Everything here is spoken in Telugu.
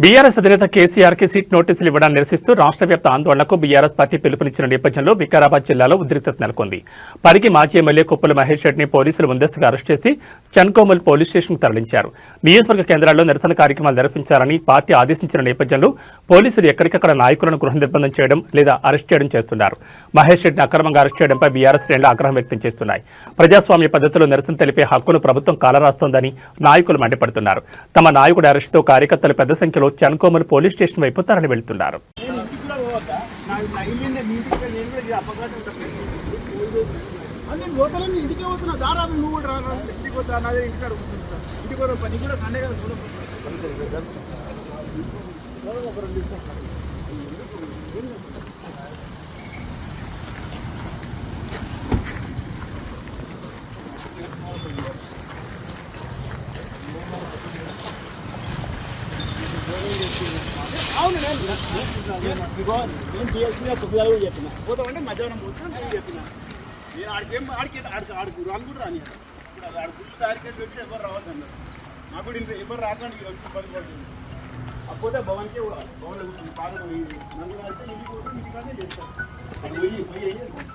బీఆర్ఎస్ అధినేత కేసీఆర్ కి సీట్ నోటీసులు ఇవ్వడాన్ని నిరసిస్తూ రాష్ట్ర వ్యాప్త ఆందోళనకు బీఆర్ఎస్ పార్టీ పిలుపునిచ్చిన నేపథ్యంలో వికారాబాద్ జిల్లాలో ఉద్రిక్తత నెలకొంది. పరిగి మాజీ ఎమ్మెల్యే కొప్పుల మహేష్ రెడ్డిని పోలీసులు ముందస్తుగా అరెస్ట్ చేసి చన్కోమల్ పోలీస్ స్టేషన్కు తరలించారు. నియోజకవర్గ కేంద్రాల్లో నిరసన కార్యక్రమాలు నిర్వహించాలని పార్టీ ఆదేశించిన నేపథ్యంలో పోలీసులు ఎక్కడికక్కడ నాయకులను గృహ నిర్బంధం చేయడం లేదా అరెస్ట్ చేయడం చేస్తున్నారు. మహేష్ రెడ్డిని అక్రమంగా అరెస్ట్ చేయడంపై బీఆర్ఎస్ శ్రేణులు ఆగ్రహం వ్యక్తం చేస్తున్నాయి. ప్రజాస్వామ్య పద్ధతిలో నిరసన తెలిపే హక్కును ప్రభుత్వం కాలరాస్తోందని నాయకులు మండిపడుతున్నారు. తమ నాయకుడి అరెస్టుతో కార్యకర్తలు పెద్ద సంఖ్యలో చన్కోమల్ పోలీస్ స్టేషన్ వైపు తరలి వెళ్తున్నారు. అవును నేను డిఎస్సీగా పొద్దుగా కూడా చెప్పిన పోతామంటే మధ్యాహ్నం పోతున్నా నేను చెప్పిన నేను ఆడికి రాను కూడా రాని ఇప్పుడు ఆడ గుర్తు దారికెళ్ళి పెట్టి ఎవరు రావద్దు అన్నారు. నాకు కూడా ఇంకా ఎవరు రాకండి వచ్చి పది పడుతుంది. అప్పుడే భవన్కే కూడా భవన్లో కూర్చుంది బాగా నన్ను కలిస్తే ఇంటికి పోతే ఇంటికానే చేస్తాను. అది పోయి ఏం చేస్తాను.